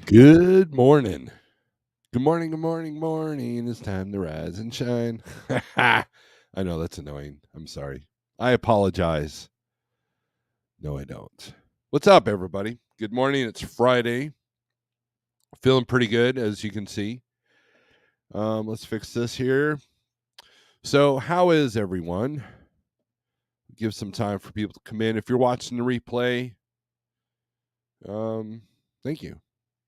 Good morning. Good morning, good morning, morning. It's time to rise and shine. I know that's annoying. I'm sorry. I apologize. No, I don't. What's up, everybody? Good morning. It's Friday. Feeling pretty good, as you can see. Let's fix this here. So, how is everyone? Give some time for people to come in. If you're watching the replay, thank you.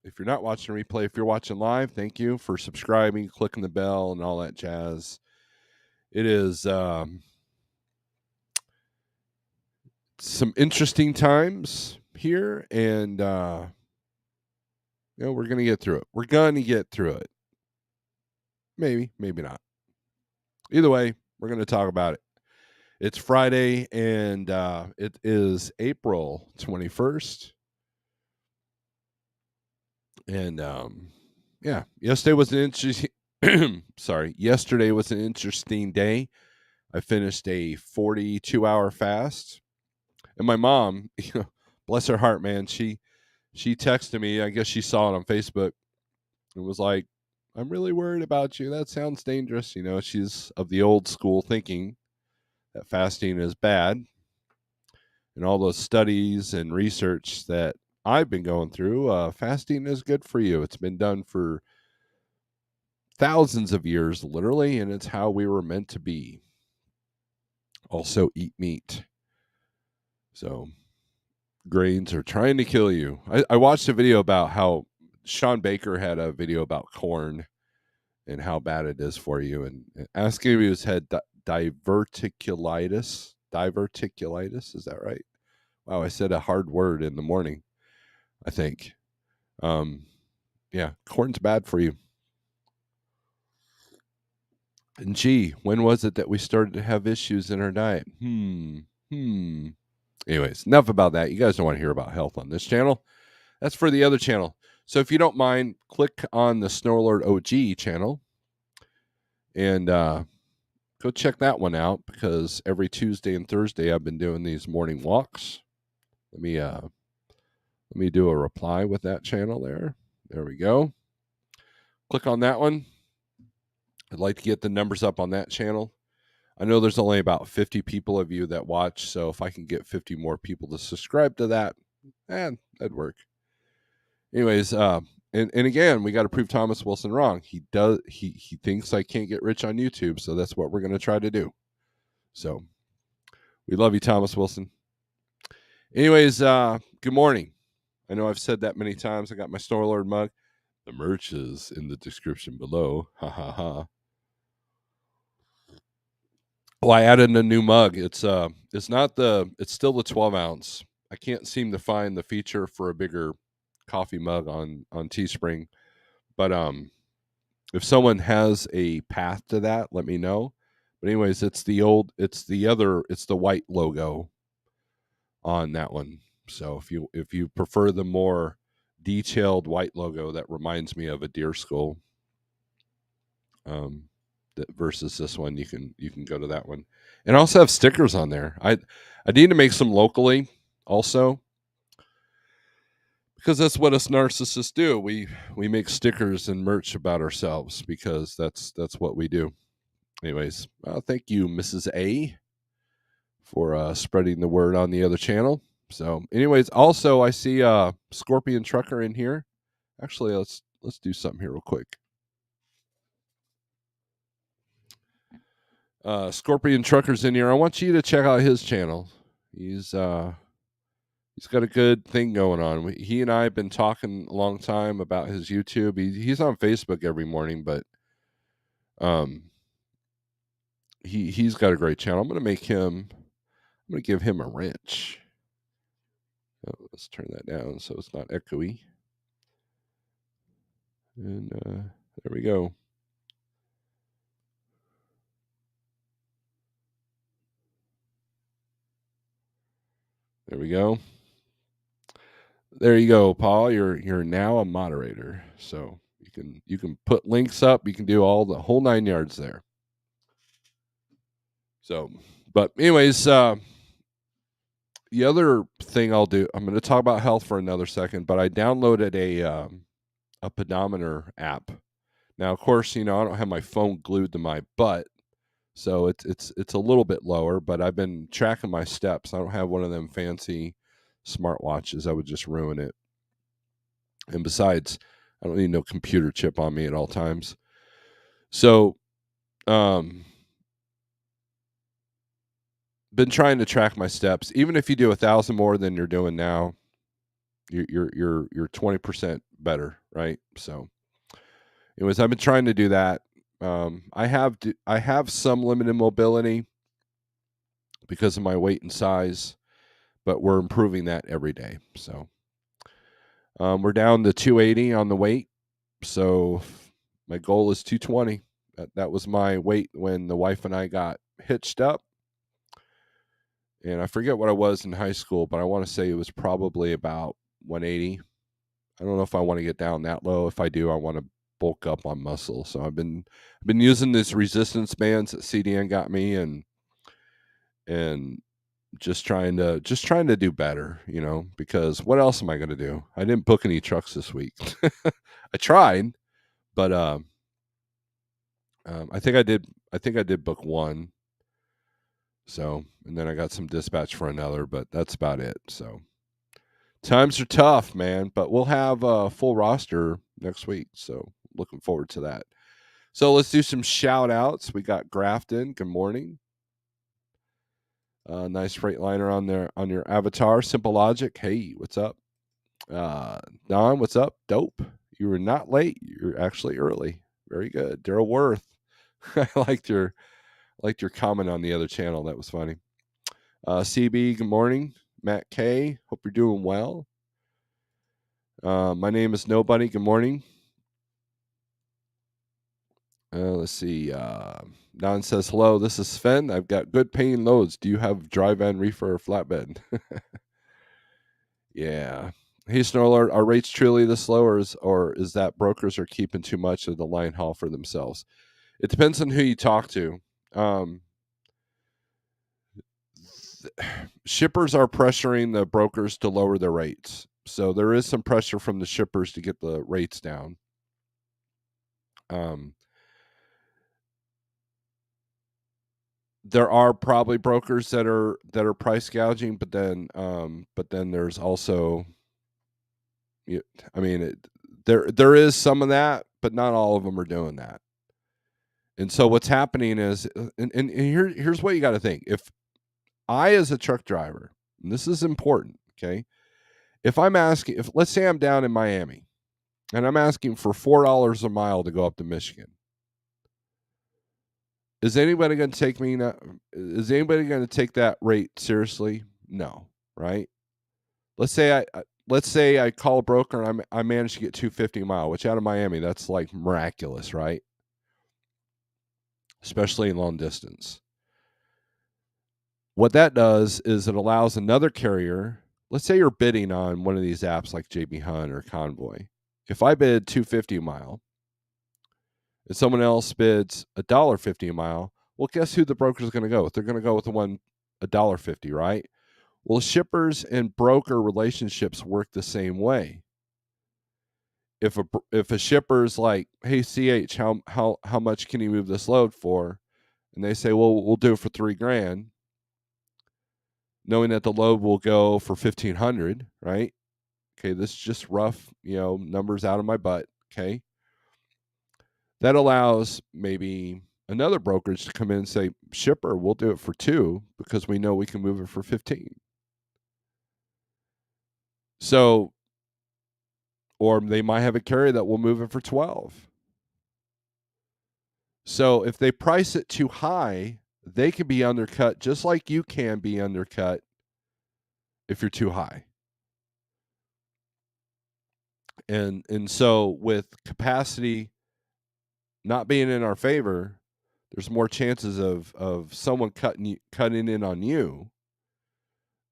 If you're not watching the replay, if you're watching live, thank you for subscribing, clicking the bell, and all that jazz. It is some interesting times here, and we're gonna get through it. We're gonna get through it. Maybe, maybe not. Either way, we're gonna talk about it. It's Friday, and it is April 21st, and yeah, yesterday was an interesting. Sorry, yesterday was an interesting day. I finished a 42-hour fast, and my mom, bless her heart, man, she texted me. I guess she saw it on Facebook and was like, "I'm really worried about you. That sounds dangerous." She's of the old school thinking that fasting is bad, and all those studies and research that I've been going through, fasting is good for you. It's been done for thousands of years, literally, and it's how we were meant to be. Also, eat meat. So, grains are trying to kill you. I watched a video about how Sean Baker had a video about corn and how bad it is for you, and asking if he had diverticulitis. Diverticulitis, is that right? Wow, I said a hard word in the morning, I think. Yeah, corn's bad for you. And gee, when was it that we started to have issues in our diet? Anyways, enough about that. You guys don't want to hear about health on this channel. That's for the other channel. So if you don't mind, click on the Snorelord OG channel and go check that one out, because every Tuesday and Thursday I've been doing these morning walks. Let me do a reply with that channel there. There we go. Click on that one. I'd like to get the numbers up on that channel. I know there's only about 50 people of you that watch, so if I can get 50 more people to subscribe to that, that'd work. Anyways, and again, we got to prove Thomas Wilson wrong. He thinks I can't get rich on YouTube, so that's what we're going to try to do. So we love you, Thomas Wilson. Anyways, good morning. I know I've said that many times. I got my Snorelord mug. The merch is in the description below. Ha ha ha. Well, I added a new mug. It's still the 12 ounce. I can't seem to find the feature for a bigger coffee mug on Teespring, but if someone has a path to that, let me know. But anyways, it's the white logo on that one. So if you prefer the more detailed white logo that reminds me of a deer skull, versus this one, you can go to that one. And I also have stickers on there. I need to make some locally also, because that's what us narcissists do. We make stickers and merch about ourselves, because that's what we do. Anyways, thank you, Mrs. A, for spreading the word on the other channel. So anyways, also I see Scorpion Trucker in here. Actually, let's do something here real quick. Scorpion Trucker's in here. I want you to check out his channel. He's got a good thing going on. He and I have been talking a long time about his YouTube. He's on Facebook every morning, but he's got a great channel. I'm gonna give him a wrench. Oh, let's turn that down so it's not echoey. And there we go. There we go. There you go, Paul. You're now a moderator, so you can put links up. You can do all the whole 9 yards there. So, but anyways, the other thing I'll do, I'm going to talk about health for another second. But I downloaded a pedometer app. Now, of course, I don't have my phone glued to my butt, so it's a little bit lower. But I've been tracking my steps. I don't have one of them fancy smartwatches. I would just ruin it. And besides, I don't need no computer chip on me at all times. So, been trying to track my steps. Even if you do 1,000 more than you're doing now, you're 20% better, right? So, anyways, I've been trying to do that. I have some limited mobility because of my weight and size, but we're improving that every day. So, we're down to 280 on the weight. So, my goal is 220. That was my weight when the wife and I got hitched up. And I forget what I was in high school, but I want to say it was probably about 180. I don't know if I want to get down that low. If I do, I want to bulk up on muscle. So I've been using these resistance bands that CDN got me, and just trying to do better, because what else am I going to do? I didn't book any trucks this week. I tried, but I think I did book one. So, and then I got some dispatch for another, but that's about it. So, times are tough, man, but we'll have a full roster next week. So, looking forward to that. So, let's do some shout outs. We got Grafton. Good morning. Nice Freightliner on your avatar. Simple Logic. Hey, what's up? Don, what's up? Dope. You were not late. You're actually early. Very good. Daryl Worth. I liked your comment on the other channel. That was funny. CB, good morning. Matt K, hope you're doing well. My name is Nobody. Good morning. Let's see. Don says, hello, this is Sven. I've got good paying loads. Do you have dry van reefer or flatbed? Yeah. Hey, Snorelord, are rates truly this low, or is that brokers are keeping too much of the line haul for themselves? It depends on who you talk to. Shippers are pressuring the brokers to lower their rates. So there is some pressure from the shippers to get the rates down. There are probably brokers that are price gouging, but then there's also, there is some of that, but not all of them are doing that. And so what's happening is, and here's what you got to think. If I, as a truck driver, and this is important, okay, if let's say I'm down in Miami and I'm asking for $4 a mile to go up to Michigan, is anybody going to take me? Is anybody going to take that rate seriously? No, right? Let's say I call a broker and I manage to get 250 a mile, which out of Miami, that's like miraculous, right? Especially in long distance. What that does is it allows another carrier. Let's say you're bidding on one of these apps like JB Hunt or Convoy. If I bid 250 a mile, and someone else bids $1.50 a mile, well, guess who the broker is going to go with? They're going to go with the one $1.50, right? Well, shippers and broker relationships work the same way. If a shipper's like, hey, CH, how much can you move this load for? And they say, well, we'll do it for $3,000, knowing that the load will go for 1,500, right? Okay, this is just rough, numbers out of my butt. Okay. That allows maybe another brokerage to come in and say, shipper, we'll do it for 2 because we know we can move it for 15. So, or they might have a carrier that will move it for 12. So if they price it too high, they can be undercut just like you can be undercut if you're too high. And so with capacity not being in our favor, there's more chances of someone cutting in on you.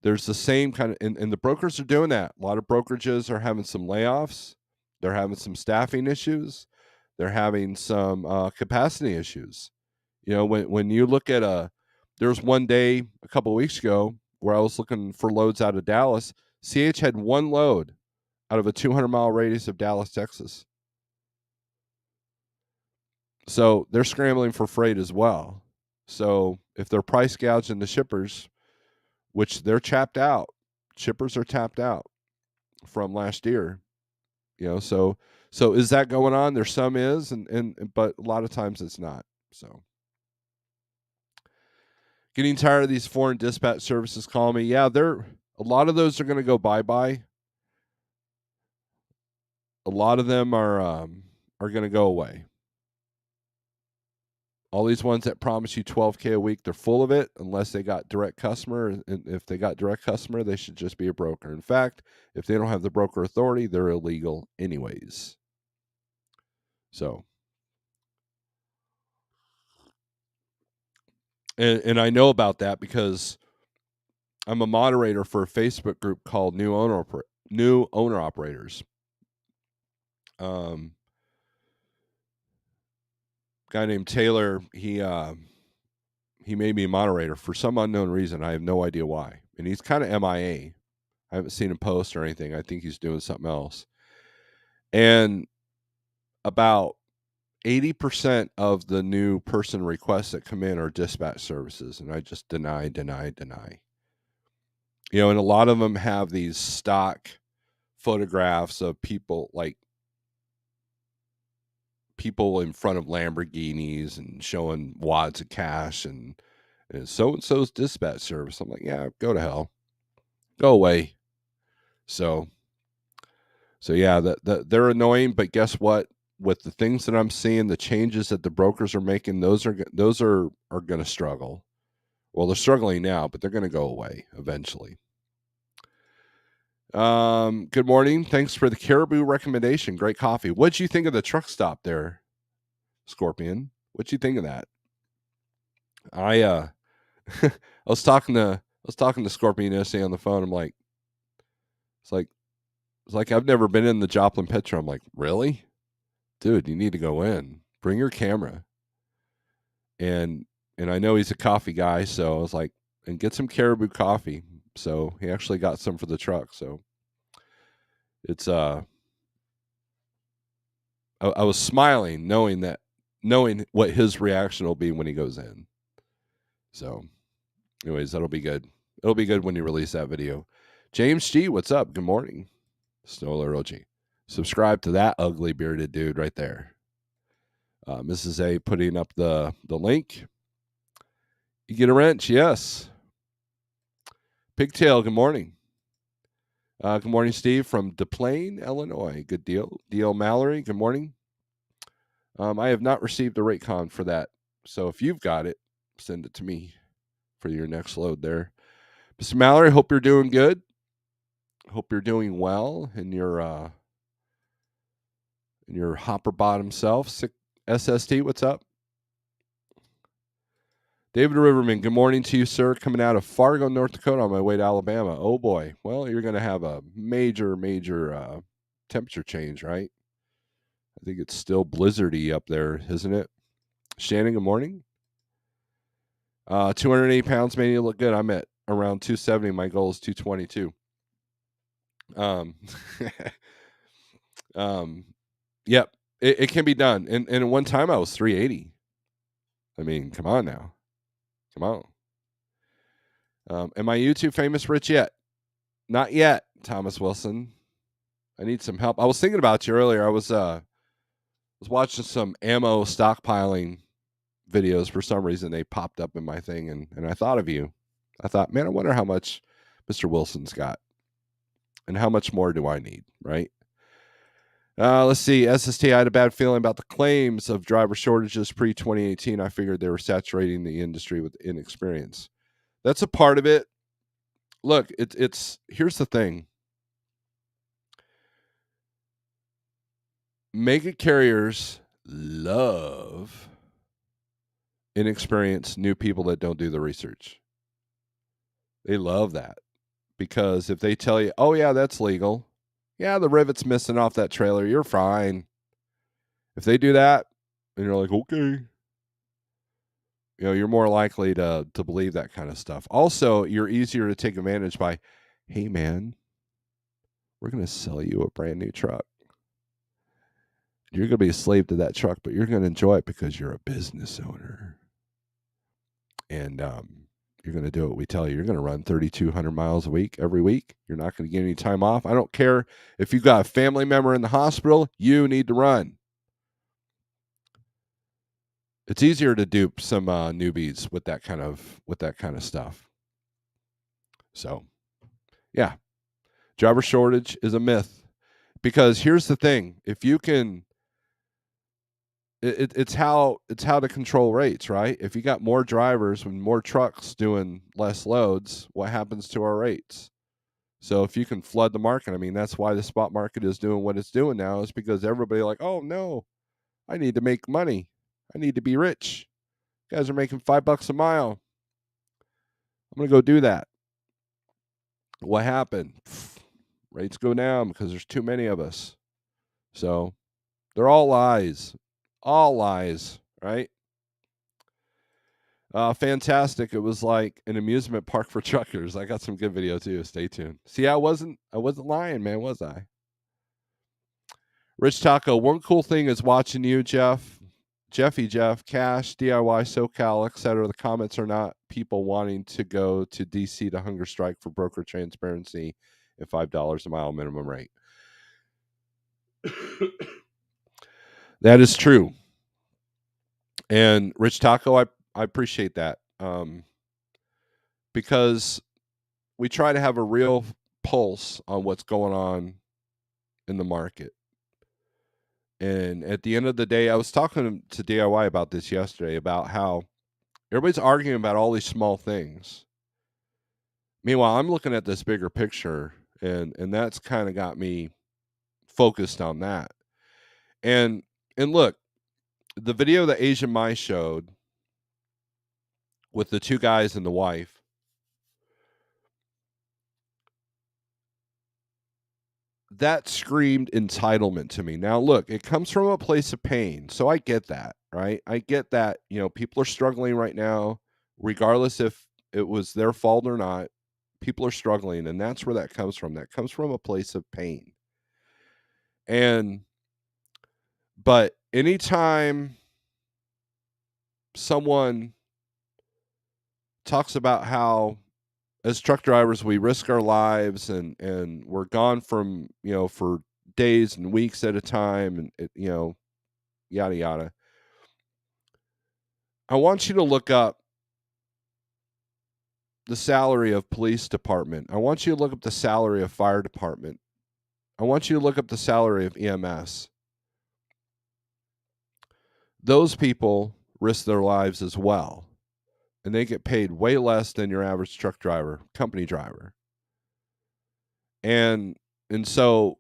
There's the same kind of, and the brokers are doing that. A lot of brokerages are having some layoffs. They're having some staffing issues. They're having some capacity issues. When you look at there was one day a couple of weeks ago where I was looking for loads out of Dallas. CH had one load out of a 200-mile radius of Dallas, Texas. So they're scrambling for freight as well. So if they're price gouging the shippers, which they're tapped out, shippers are tapped out from last year. So is that going on? There's some is, and but a lot of times it's not. So getting tired of these foreign dispatch services calling me. Yeah, a lot of those are going to go bye bye. A lot of them are going to go away. All these ones that promise you $12K a week, they're full of it unless they got direct customer. And if they got direct customer, they should just be a broker. In fact, if they don't have the broker authority, they're illegal anyways. So, and I know about that because I'm a moderator for a Facebook group called New Owner Operators. Guy named Taylor, he made me a moderator for some unknown reason. I have no idea why. And he's kind of MIA. I haven't seen him post or anything. I think he's doing something else. And about 80% of the new person requests that come in are dispatch services. And I just deny. And a lot of them have these stock photographs of people, like people in front of Lamborghinis and showing wads of cash and so-and-so's dispatch service. I'm like, yeah, go to hell. Go away. So yeah, they're annoying, but guess what? With the things that I'm seeing, the changes that the brokers are making, those are going to struggle. Well, they're struggling now, but they're going to go away eventually. Good morning. Thanks for the Caribou recommendation. Great coffee. What'd you think of the truck stop there, Scorpion? What'd you think of that? I I was talking to Scorpion yesterday on the phone. I'm like, it's like I've never been in the Joplin Petro. I'm like, really? Dude, you need to go in. Bring your camera. And I know he's a coffee guy, so I was like, and get some Caribou coffee. So he actually got some for the truck. So it's I was smiling knowing what his reaction will be when he goes in. So anyways, that'll be good. It'll be good when you release that video. James G, what's up? Good morning. Snorelord OG. Subscribe to that ugly bearded dude right there. Mrs. A putting up the link. You get a wrench, yes. Pigtail, good morning. Good morning, Steve from Des Plaines, Illinois. Good deal. D.L. Mallory, good morning. I have not received a Raycon for that. So if you've got it, send it to me for your next load there. Mr. Mallory, hope you're doing good. Hope you're doing well in your hopper bottom self. SST, what's up? David Riverman, good morning to you, sir. Coming out of Fargo, North Dakota on my way to Alabama. Oh, boy. Well, you're going to have a major temperature change, right? I think it's still blizzardy up there, isn't it? Shannon, good morning. 280 pounds, man, you look good. I'm at around 270. My goal is 222. Yep, it can be done. And at one time I was 380. I mean, come on now. Come on. Am I YouTube famous rich yet? Not yet, Thomas Wilson. I need some help. I was thinking about you earlier. I was watching some ammo stockpiling videos. For some reason, they popped up in my thing, and I thought of you. I thought, man, I wonder how much Mr. Wilson's got, and how much more do I need, right? Let's see. SST, I had a bad feeling about the claims of driver shortages pre-2018. I figured they were saturating the industry with inexperience. That's a part of it. Look, it's here's the thing. Mega carriers love inexperienced new people that don't do the research. They love that because if they tell you, oh, yeah, that's legal. Yeah, the rivet's missing off that trailer. You're fine. If they do that, and you're like, okay, you're more likely to believe that kind of stuff. Also, you're easier to take advantage by, hey, man, we're going to sell you a brand new truck. You're going to be a slave to that truck, but you're going to enjoy it because you're a business owner. And you're going to do what we tell you. You're going to run 3,200 miles a week every week. You're not going to get any time off. I don't care if you've got a family member in the hospital, you need to run. It's easier to dupe some newbies with that kind of stuff. So, yeah, driver shortage is a myth, because here's the thing: if you can, it's how to control rates, right? If you got more drivers and more trucks doing less loads, what happens to our rates? So if you can flood the market, I mean, that's why the spot market is doing what it's doing now, is because everybody like, oh no, I need to make money, I need to be rich. You guys are making $5 a mile. I'm gonna go do that. What happened? Rates go down because there's too many of us. So they're all lies. All lies, right? Fantastic. It was like an amusement park for truckers. I got some good video too. Stay tuned. See, I wasn't lying, man, was I? Rich Taco, one cool thing is watching you, Jeff, Cash, DIY, SoCal, etc. The comments are not people wanting to go to DC to hunger strike for broker transparency and $5 a mile minimum rate. That is true. And Rich Taco, I appreciate that, because we try to have a real pulse on what's going on in the market. And at the end of the day, I was talking to DIY about this yesterday, about how everybody's arguing about all these small things. Meanwhile, I'm looking at this bigger picture, and that's kind of got me focused on that. And look, the video that Asian Mai showed with the two guys and the wife, that screamed entitlement to me. Now, look, it comes from a place of pain, so I get that, right? I get that, people are struggling right now, regardless if it was their fault or not. People are struggling, and that's where that comes from. That comes from a place of pain. But anytime someone talks about how, as truck drivers, we risk our lives and we're gone from, for days and weeks at a time, and yada yada, I want you to look up the salary of police department. I want you to look up the salary of fire department. I want you to look up the salary of EMS. Those people risk their lives as well, and they get paid way less than your average truck driver, company driver. And so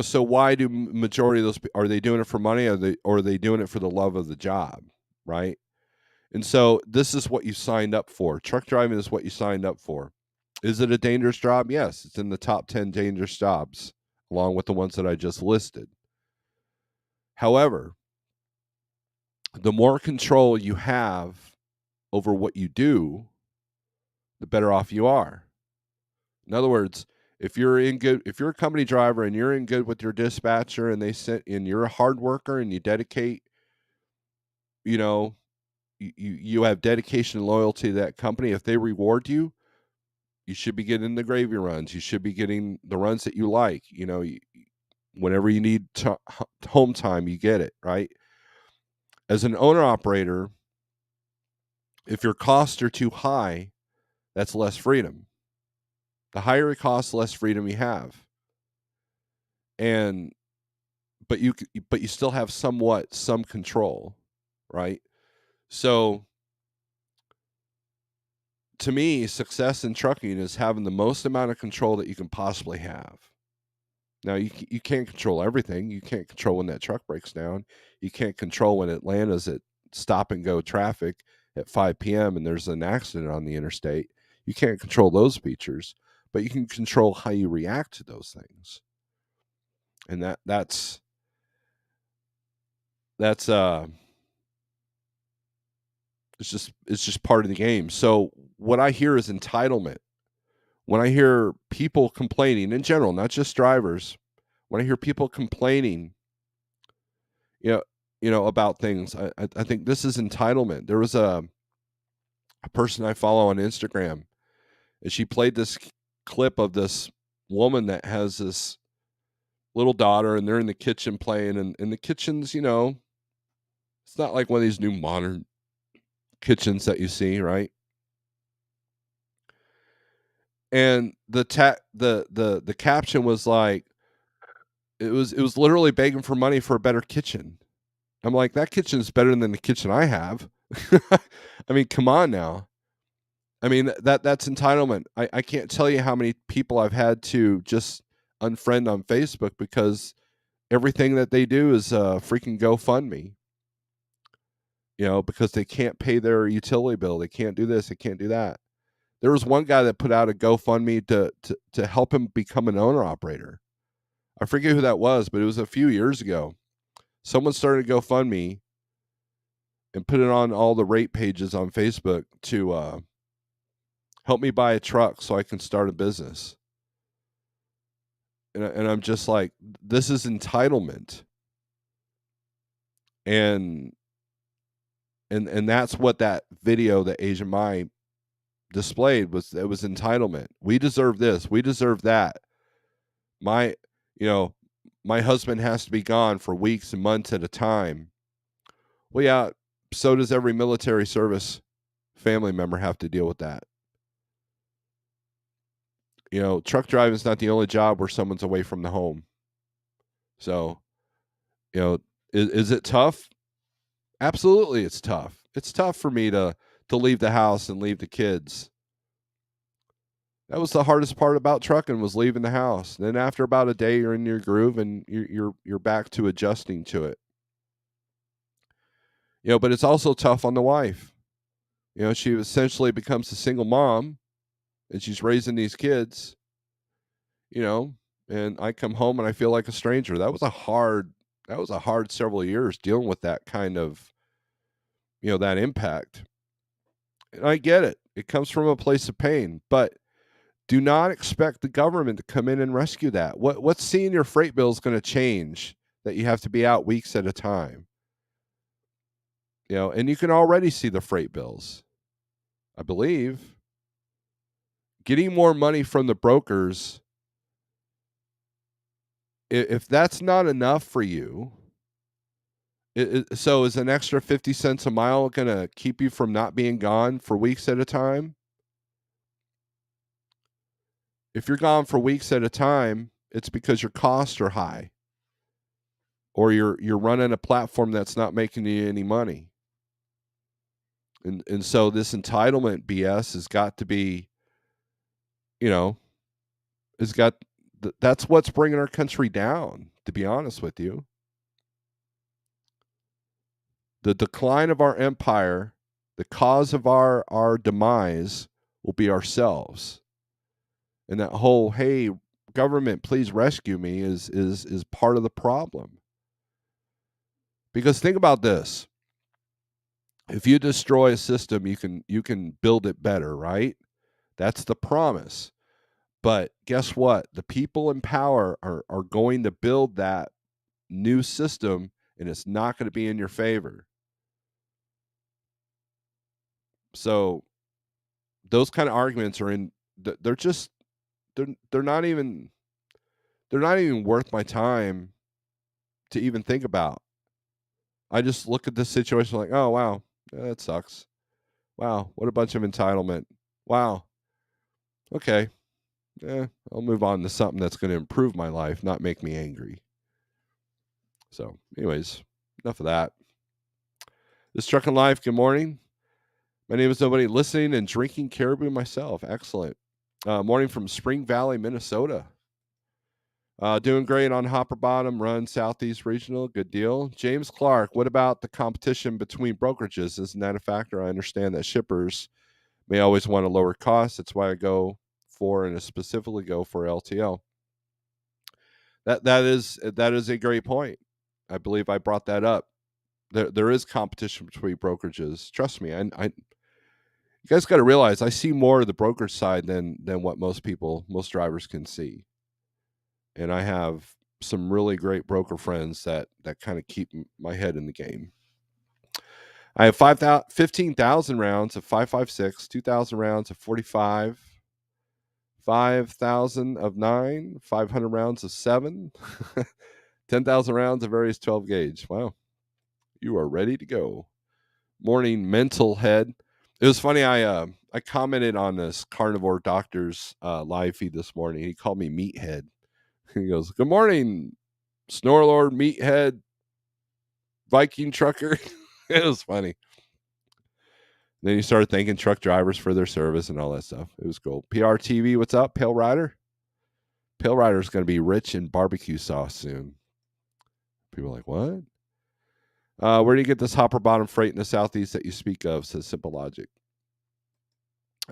so why do majority of those, are they doing it for money, or are they doing it for the love of the job, right? And so this is what you signed up for. Truck driving is what you signed up for. Is it a dangerous job? Yes, it's in the top 10 dangerous jobs, along with the ones that I just listed. However, the more control you have over what you do, the better off you are. In other words, if you're a company driver and you're in good with your dispatcher, and you're a hard worker and you dedicate, you have dedication and loyalty to that company, if they reward you, you should be getting the gravy runs. You should be getting the runs that you like. Whenever you need home time, you get it, right? As an owner operator, if your costs are too high, that's less freedom. The higher it costs, the less freedom you have. But you still have some control, right? So to me, success in trucking is having the most amount of control that you can possibly have. Now, you can't control everything. You can't control when that truck breaks down. You can't control when Atlanta's at stop and go traffic at 5 p.m. and there's an accident on the interstate. You can't control those features, but you can control how you react to those things. And that's it's just part of the game. So what I hear is entitlement. when I hear people complaining in general, not just drivers, when I hear people complaining, you know, about things, I think this is entitlement. There was a person I follow on Instagram, and she played this clip of this woman that has this little daughter, and they're in the kitchen playing, and the kitchen's, it's not like one of these new modern kitchens that you see, right? And the caption was like, it was literally begging for money for a better kitchen. I'm like, that kitchen's better than the kitchen I have. I mean, come on now. I mean, that's entitlement. I can't tell you how many people I've had to just unfriend on Facebook because everything that they do is freaking GoFundMe. Because they can't pay their utility bill. They can't do this. They can't do that. There was one guy that put out a GoFundMe to help him become an owner operator. I forget who that was, but it was a few years ago. Someone started GoFundMe and put it on all the rate pages on Facebook to help me buy a truck so I can start a business. And I'm just like, this is entitlement. And that's what that video that Asian Mai displayed was. It was entitlement. We deserve this. We deserve that. My, my husband has to be gone for weeks and months at a time. Well, yeah, so does every military service family member have to deal with that. Truck driving is not the only job where someone's away from the home. So, is it tough? Absolutely, it's tough. It's tough for me to leave the house and leave the kids. That was the hardest part about trucking, was leaving the house. Then after about a day, you're in your groove and you're back to adjusting to it. But it's also tough on the wife. She essentially becomes a single mom, and she's raising these kids. And I come home and I feel like a stranger. That was a hard several years dealing with that kind of, that impact. And I get it. It comes from a place of pain, but do not expect the government to come in and rescue that. What's seeing your freight bill is going to change that you have to be out weeks at a time. And you can already see the freight bills, I believe. Getting more money from the brokers, if that's not enough for you, so is an extra 50 cents a mile going to keep you from not being gone for weeks at a time? If you're gone for weeks at a time, it's because your costs are high, or you're running a platform that's not making you any money. And so this entitlement BS has got to be, that's what's bringing our country down, to be honest with you. The decline of our empire, the cause of our demise will be ourselves. And that whole, hey, government, please rescue me, is part of the problem. Because think about this. If you destroy a system, you can build it better, right? That's the promise. But guess what? The people in power are going to build that new system, and it's not going to be in your favor. So those kind of arguments are they're just they're not even worth my time to even think about. I just look at this situation like, oh wow, that sucks. Wow, what a bunch of entitlement. Wow. Okay. I'll move on to something that's going to improve my life, not make me angry. So, anyways, enough of that. This Truckin' Life, good morning. My name is Nobody, listening and drinking caribou myself. Excellent. Morning from Spring Valley, Minnesota. Doing great on Hopper Bottom Run Southeast Regional. Good deal. James Clark, what about the competition between brokerages? Isn't that a factor? I understand that shippers may always want a lower cost. That's why I go for, and specifically go for, LTL. That is a great point. I believe I brought that up. There is competition between brokerages. Trust me, You guys got to realize I see more of the broker side than what most drivers can see. And I have some really great broker friends that kind of keep my head in the game. I have 15,000 rounds of 5.56, 2,000 rounds of 45, 5,000 of 9, 500 rounds of 7, 10,000 rounds of various 12 gauge. Wow. You are ready to go. Morning, Metalhead. It was funny. I commented on this carnivore doctor's live feed this morning. He called me Meathead. He goes, "Good morning, Snorelord, Meathead, Viking trucker." It was funny. Then you started thanking truck drivers for their service and all that stuff. It was cool. PRTV, what's up? Pale Rider? Pale Rider's going to be rich in barbecue sauce soon. People are like, what? Where do you get this hopper bottom freight in the Southeast that you speak of, says Simple Logic.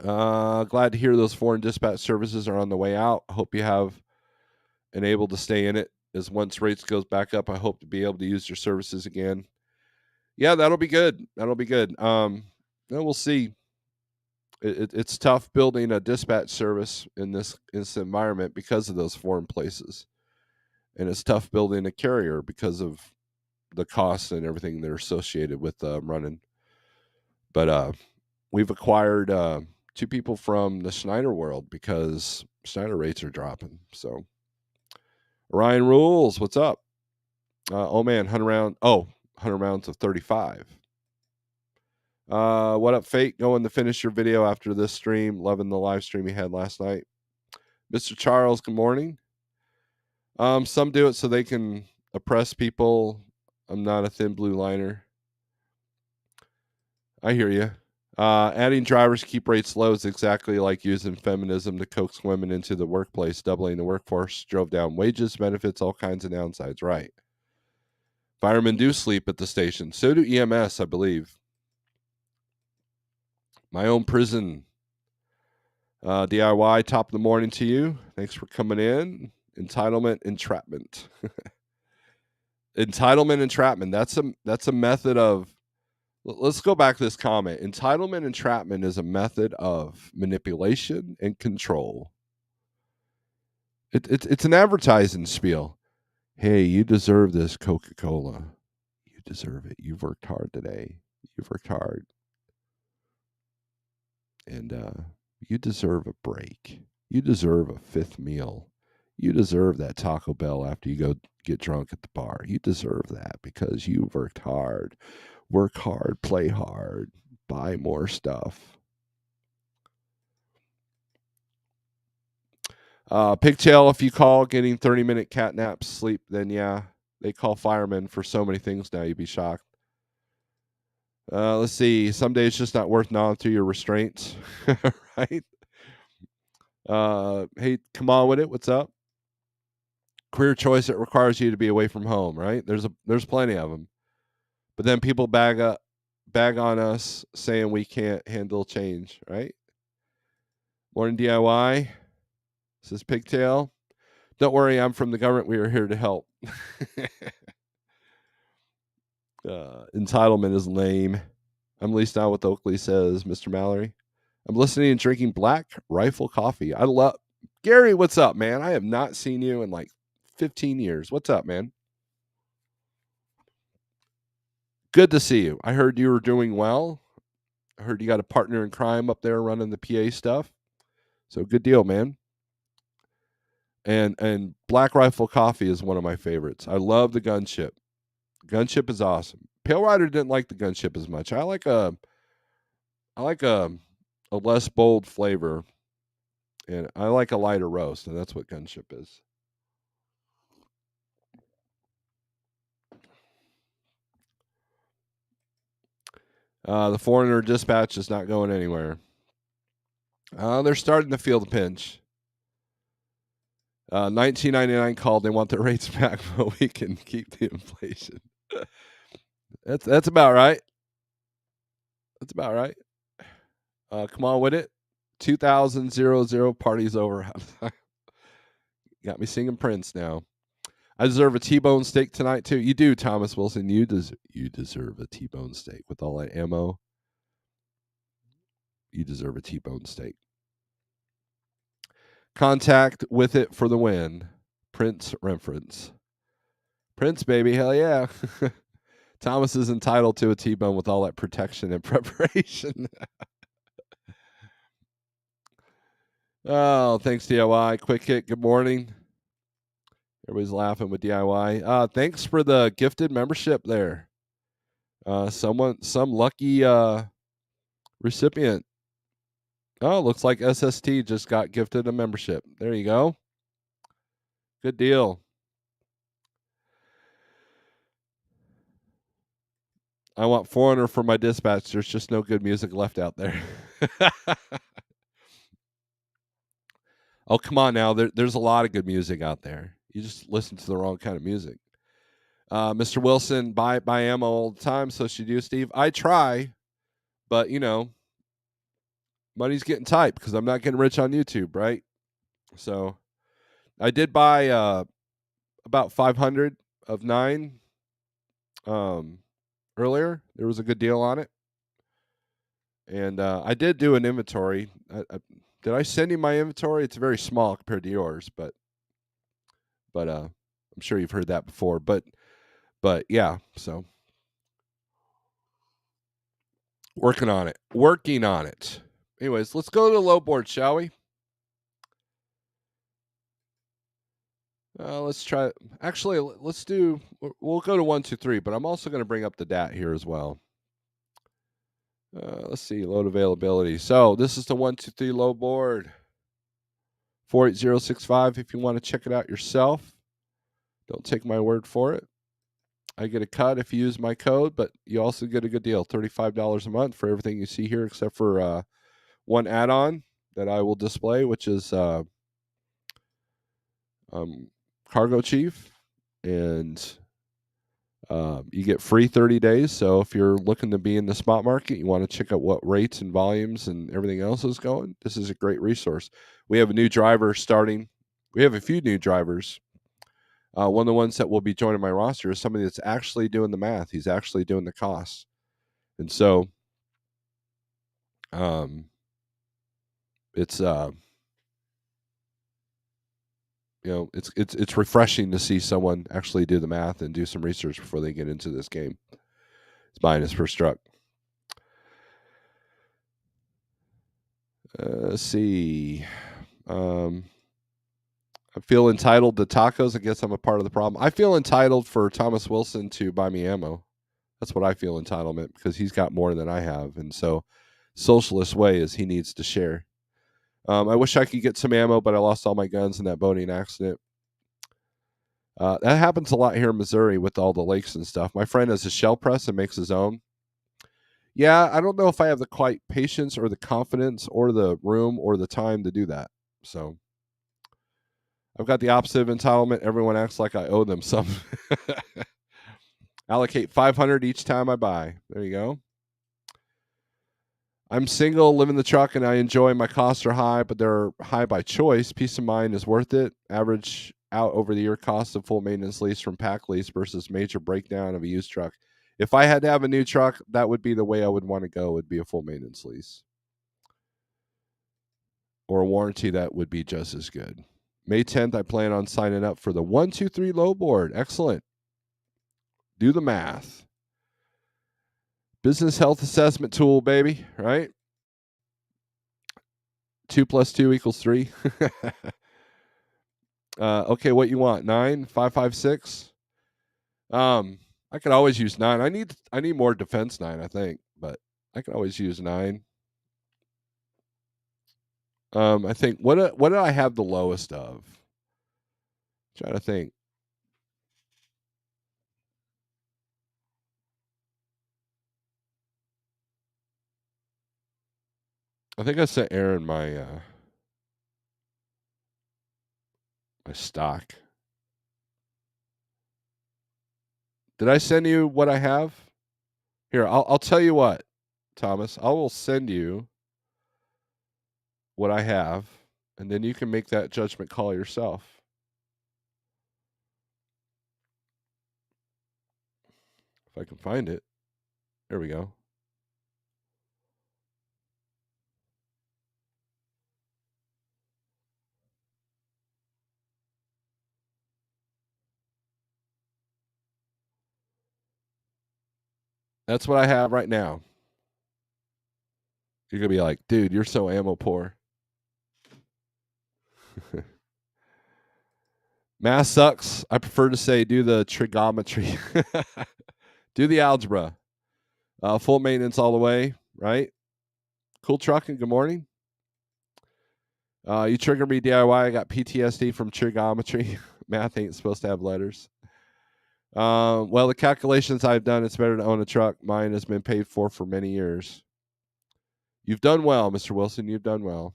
Glad to hear those foreign dispatch services are on the way out. I hope you have and able to stay in it. As once rates goes back up, I hope to be able to use your services again. Yeah, that'll be good. That'll be good. We'll see. It's tough building a dispatch service in this environment because of those foreign places, and it's tough building a carrier because of the costs and everything that are associated with running. But we've acquired 2 people from the Schneider world because Schneider rates are dropping. So Ryan Rules, what's up? Oh man, 100 rounds of 35. What up, Fate? Going to finish your video after this stream. Loving the live stream you had last night. Mr. Charles, good morning. Some do it so they can oppress people. I'm not a thin blue liner. I hear you. Adding drivers to keep rates low is exactly like using feminism to coax women into the workplace. Doubling the workforce drove down wages, benefits, all kinds of downsides. Right. Firemen do sleep at the station. So do EMS, I believe. My own prison. DIY, top of the morning to you. Thanks for coming in. Entitlement, entrapment. Entitlement, entrapment. That's a method of. Let's go back to this comment. Entitlement, entrapment is a method of manipulation and control. It's an advertising spiel. Hey, you deserve this Coca-Cola. You deserve it. You've worked hard today. You've worked hard. And you deserve a break. You deserve a 5th meal. You deserve that Taco Bell after you go get drunk at the bar. You deserve that because you've worked hard. Work hard, play hard, buy more stuff. Pigtail, if you call getting 30-minute cat naps sleep, then yeah, they call firemen for so many things now, you'd be shocked. Let's see. Some days it's just not worth gnawing through your restraints, right? Hey, come on with it. What's up? Career choice that requires you to be away from home, right? There's plenty of them. But then people bag on us saying we can't handle change, right? Morning DIY, says Pigtail. Don't worry, I'm from the government. We are here to help. Entitlement is lame. I'm leased out what Oakley says, Mr. Mallory. I'm listening and drinking Black Rifle coffee. I love Gary. What's up, man? I have not seen you in like 15 years. What's up, man? Good to see you. I heard you were doing well. I heard you got a partner in crime up there running the PA stuff. So good deal, man. And Black Rifle coffee is one of my favorites. I love the gunship. Gunship is awesome. Pale Rider didn't like the gunship as much. I like a less bold flavor, and I like a lighter roast, and that's what gunship is. The Foreigner dispatch is not going anywhere. They're starting to feel the pinch. 1999 called. They want their rates back, but we can keep the inflation. That's about right. That's about right. Come on with it. 2000 party's over. Got me singing Prince now. I deserve a T-bone steak tonight too. You do, Thomas Wilson. You deserve a T-bone steak with all that ammo. You deserve a T-bone steak. Contact with it for the win. Prince reference. Prince, baby, hell yeah. Thomas is entitled to a T-bone with all that protection and preparation. Oh, thanks, DIY. Quick hit, good morning. Everybody's laughing with DIY. Thanks for the gifted membership there. Some lucky recipient. Oh, looks like SST just got gifted a membership. There you go. Good deal. I want 400 for my dispatch. There's just no good music left out there. Oh, come on now. There's a lot of good music out there. You just listen to the wrong kind of music. Mr. Wilson, buy ammo all the time. So should you, Steve? I try, but money's getting tight because I'm not getting rich on YouTube, right? So I did buy about 500 of 9 earlier. There was a good deal on it. And I did do an inventory. Did I send you my inventory? It's very small compared to yours, but I'm sure you've heard that before. But yeah, so working on it. Anyways, let's go to the low board, shall we? Let's try. Actually, let's do. We'll go to 1, 2, 3, but I'm also going to bring up the DAT here as well. Let's see, load availability. So this is the 1, 2, 3 low board. 48065. If you want to check it out yourself, don't take my word for it. I get a cut if you use my code, but you also get a good deal, $35 a month for everything you see here, except for one add-on that I will display, which is Cargo Chief, and you get free 30 days. So if you're looking to be in the spot market, you want to check out what rates and volumes and everything else is going, this is a great resource. We have a new driver starting. We have a few new drivers. One of the ones that will be joining my roster is somebody that's actually doing the math. He's actually doing the costs. And so it's it's refreshing to see someone actually do the math and do some research before they get into this game. It's buying his first truck. Let's see. I feel entitled to tacos. I guess I'm a part of the problem. I feel entitled for Thomas Wilson to buy me ammo. That's what I feel entitlement, because he's got more than I have. And so socialist way is he needs to share. I wish I could get some ammo, but I lost all my guns in that boating accident. That happens a lot here in Missouri with all the lakes and stuff. My friend has a shell press and makes his own. Yeah, I don't know if I have the quite patience or the confidence or the room or the time to do that. So I've got the opposite of entitlement. Everyone acts like I owe them some. Allocate 500 each time I buy. There you go. I'm single, live in the truck, and I enjoy. My costs are high, but they're high by choice. Peace of mind is worth it. Average out over the year cost of full maintenance lease from pack lease versus major breakdown of a used truck. If I had to have a new truck, that would be the way I would want to go, would be a full maintenance lease. Or a warranty that would be just as good. May 10th, I plan on signing up for the 1, 2, 3 low board. Excellent. Do the math. Business health assessment tool, baby, right? 2 + 2 = 3. Okay, what you want? 9, 5, 5, 6. I could always use 9. I need more defense 9, I think, but I could always use 9. I think what did I have the lowest of? Trying to think. I think I sent Aaron my my stock. Did I send you what I have? Here, I'll tell you what, Thomas. I will send you what I have, and then you can make that judgment call yourself. If I can find it. There we go. That's what I have right now. You're going to be like, dude, you're so ammo poor. Math sucks. I prefer to say do the trigonometry. Do the algebra. Full maintenance all the way, right? Cool trucking. Good morning. You trigger me DIY. I got PTSD from trigonometry. Math ain't supposed to have letters. Well, the calculations I've done, it's better to own a truck. Mine has been paid for many years. You've done well, Mr. Wilson. You've done well.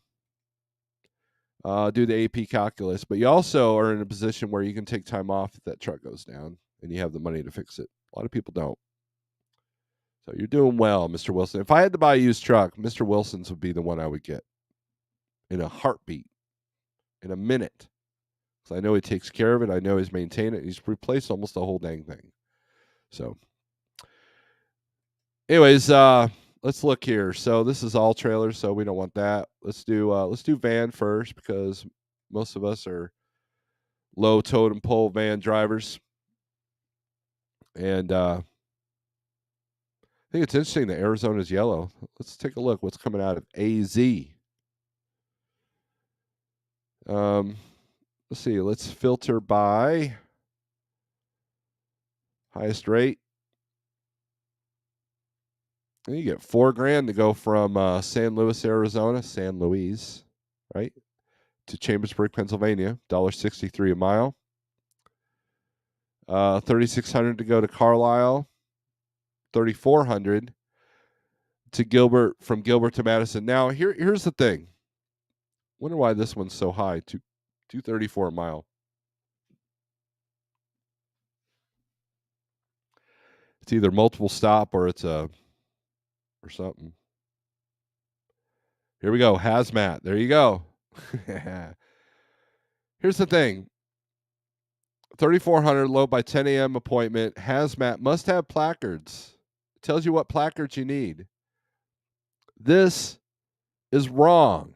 Do the AP calculus, but you also are in a position where you can take time off if that truck goes down and you have the money to fix it. A lot of people don't. So you're doing well, Mr. Wilson. If I had to buy a used truck, Mr. Wilson's would be the one I would get in a heartbeat, in a minute. Because I know he takes care of it. I know he's maintained it. He's replaced almost the whole dang thing. So, anyways, let's look here. So this is all trailers, so we don't want that. Let's do van first because most of us are low totem pole van drivers. And I think it's interesting that Arizona's yellow. Let's take a look what's coming out of AZ. Let's see. Let's filter by highest rate. And you get $4,000 to go from San Luis, Arizona, San Luis, right, to Chambersburg, Pennsylvania. $1.63 a mile. 3,600 to go to Carlisle. 3,400 to Gilbert, from Gilbert to Madison. Now here's the thing. Wonder why this one's so high. 234 a mile. It's either multiple stop or it's or something. Here we go. Hazmat. There you go. Here's the thing. 3,400 load by 10 a.m. appointment. Hazmat must have placards. It tells you what placards you need. This is wrong.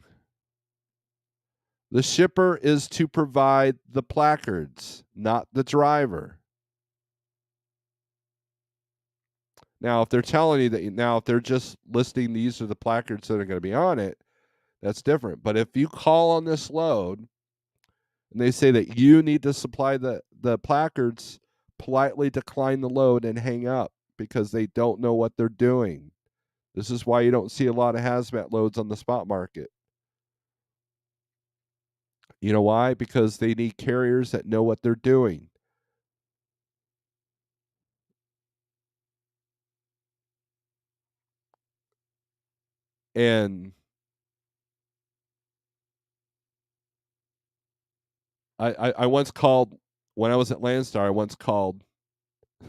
The shipper is to provide the placards, not the driver. Now, if they're telling you that, if they're just listing these are the placards that are going to be on it, that's different. But if you call on this load and they say that you need to supply the placards, politely decline the load and hang up because they don't know what they're doing. This is why you don't see a lot of hazmat loads on the spot market. You know why? Because they need carriers that know what they're doing. And I once called, when I was at Landstar, I once called,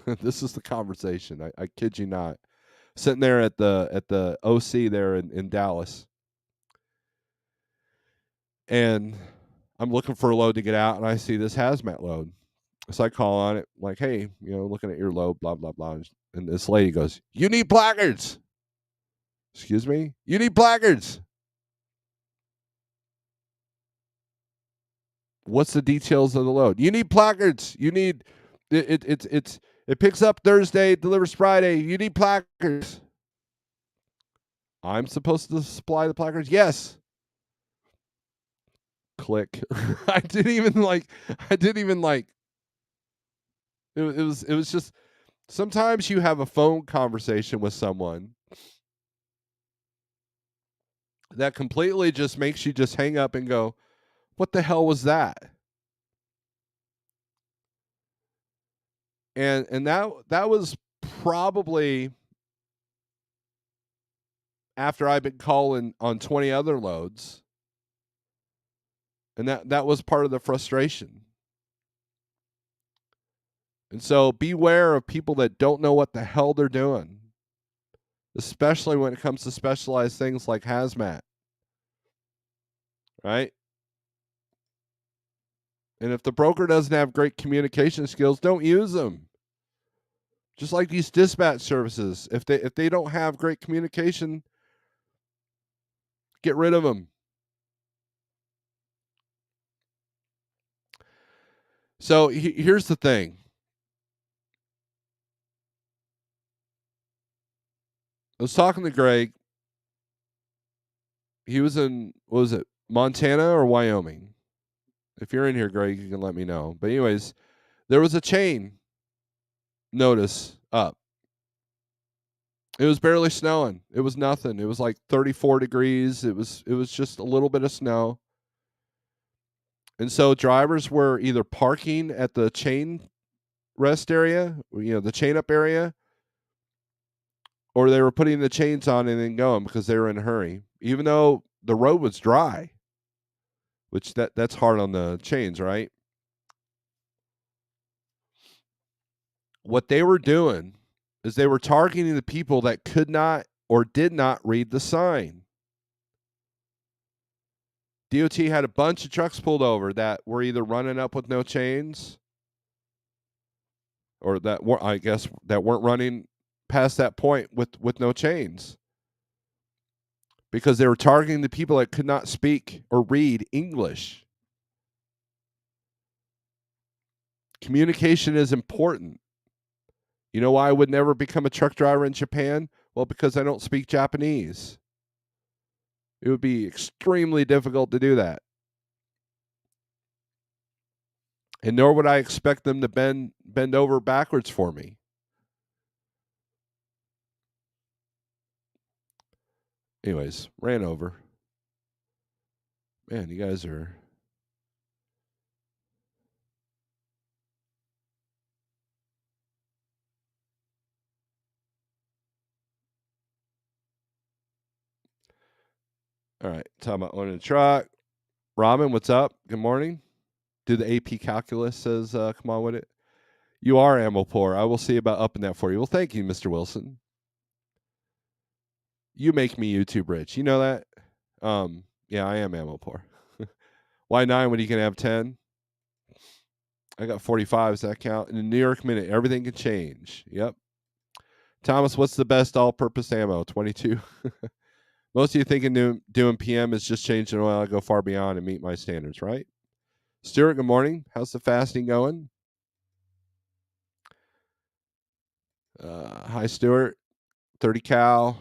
this is the conversation, I kid you not. Sitting there at the OC there in Dallas. And I'm looking for a load to get out, and I see this hazmat load. So I call on it, like, hey, looking at your load, blah, blah, blah. And this lady goes, you need placards. Excuse me? You need placards. What's the details of the load? You need placards. You need it picks up Thursday, delivers Friday. You need placards. I'm supposed to supply the placards? Yes. Click. I didn't even like it was just, sometimes you have a phone conversation with someone that completely just makes you just hang up and go, what the hell was that? And that was probably after I've been calling on 20 other loads. And that was part of the frustration. And so beware of people that don't know what the hell they're doing, especially when it comes to specialized things like hazmat. Right? And if the broker doesn't have great communication skills, don't use them. Just like these dispatch services, if they don't have great communication, get rid of them. So here's the thing. was talking to Greg. He was in, what was it, Montana or Wyoming? If you're in here, Greg, you can let me know. But anyways, there was a chain notice up. It was barely snowing. It was nothing. It was like 34 degrees. It was just a little bit of snow. And so drivers were either parking at the chain rest area, the chain up area, or they were putting the chains on and then going because they were in a hurry. Even though the road was dry, which that's hard on the chains, right? What they were doing is they were targeting the people that could not or did not read the sign. DOT had a bunch of trucks pulled over that were either running up with no chains or that were, I guess, that weren't running past that point with no chains because they were targeting the people that could not speak or read English. Communication is important. You know why I would never become a truck driver in Japan? Well, because I don't speak Japanese. It would be extremely difficult to do that. And nor would I expect them to bend over backwards for me. Anyways, ran over. Man, you guys are. All right, talking about owning a truck. Robin, what's up? Good morning. Do the AP calculus says, come on with it. You are ammo poor. I will see about upping that for you. Well, thank you, Mr. Wilson. You make me YouTube rich. You know that? Yeah, I am ammo poor. Why 9 when you can have 10? I got 45. Does that count? In the New York minute, everything can change. Yep. Thomas, what's the best all-purpose ammo? 22. Most of you thinking doing PM is just changing oil. I go far beyond and meet my standards, right? Stuart, good morning. How's the fasting going? Hi, Stuart. 30 cal.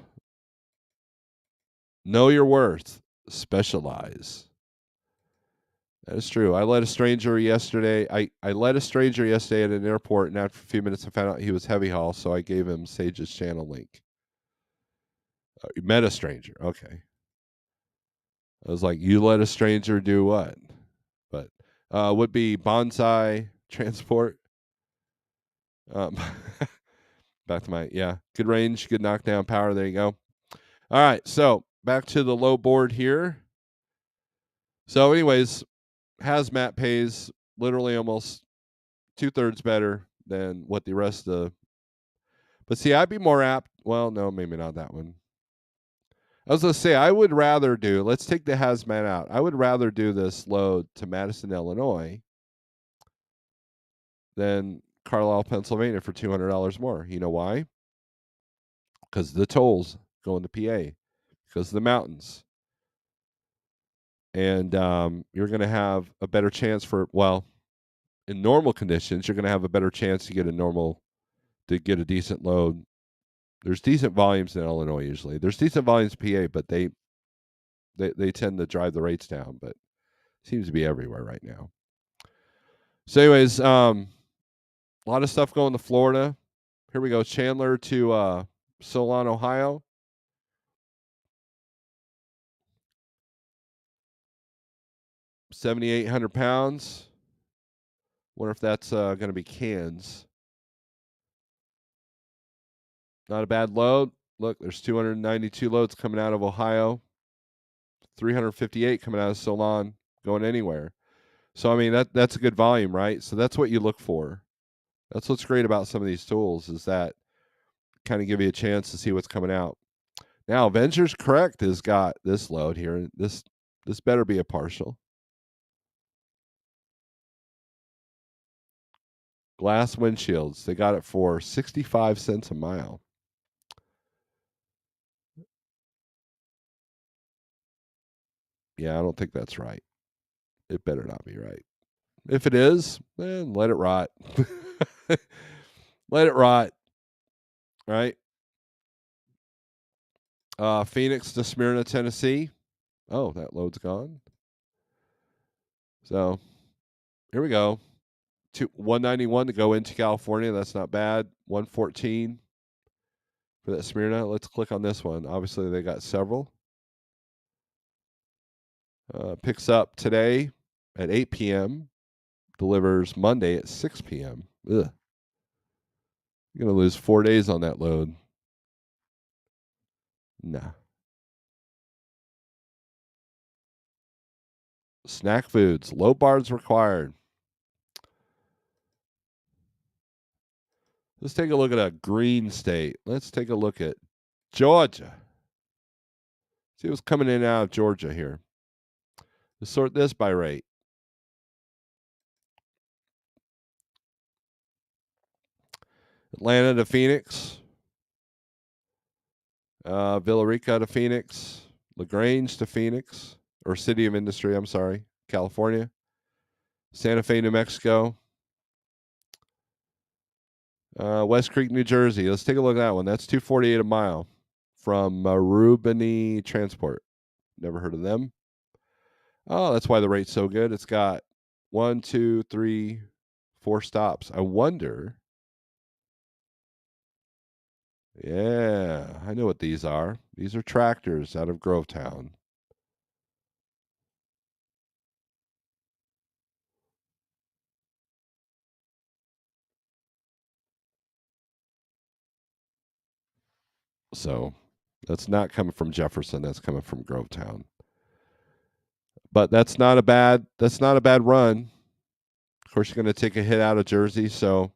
Know your worth. Specialize. That is true. I led a stranger yesterday. I led a stranger yesterday at an airport, and after a few minutes, I found out he was heavy haul, so I gave him Sage's channel link. You met a stranger. Okay. I was like, you let a stranger do what? But would be bonsai transport. Back to good range, good knockdown power. There you go. All right, so back to the low board here. So, anyways, hazmat pays literally almost 2/3 better than what the rest of. But see, I'd be more apt. Well, no, maybe not that one. I was gonna say I would rather do. Let's take the hazmat out. I would rather do this load to Madison, Illinois, than Carlisle, Pennsylvania for $200 more. You know why? Because the tolls going to PA, because of the mountains, and you're going to have a better chance for. Well, in normal conditions, you're going to have a better chance to get a decent load. There's decent volumes in Illinois usually. There's decent volumes in PA, but they tend to drive the rates down. But it seems to be everywhere right now. So, anyways, a lot of stuff going to Florida. Here we go. Chandler to Solon, Ohio. 7,800 pounds. Wonder if that's going to be cans. Not a bad load. Look, there's 292 loads coming out of Ohio. 358 coming out of Solon, going anywhere. So I mean that's a good volume, right? So that's what you look for. That's what's great about some of these tools is that kind of give you a chance to see what's coming out. Now, Avengers Correct has got this load here. This better be a partial. Glass windshields. They got it for 65 cents a mile. Yeah, I don't think that's right. It better not be right. If it is, then let it rot. Let it rot. Right? Phoenix to Smyrna, Tennessee. Oh, that load's gone. So here we go. 191 to go into California. That's not bad. 114 for that Smyrna. Let's click on this one. Obviously, they got several. Picks up today at 8 p.m. Delivers Monday at 6 p.m. Ugh. You're going to lose 4 days on that load. Nah. Snack foods. Low bars required. Let's take a look at a green state. Let's take a look at Georgia. See what's coming in and out of Georgia here. Let's sort this by rate. Atlanta to Phoenix. Villarica to Phoenix. LaGrange to Phoenix. Or City of Industry, I'm sorry. California. Santa Fe, New Mexico. West Creek, New Jersey. Let's take a look at that one. That's $2.48 a mile from Doomytunestransport. Never heard of them. Oh, that's why the rate's so good. It's got 1, 2, 3, 4 stops. I wonder. Yeah, I know what these are. These are tractors out of Grovetown. So that's not coming from Jefferson. That's coming from Grovetown. But that's not a bad run. Of course, you're going to take a hit out of Jersey. So,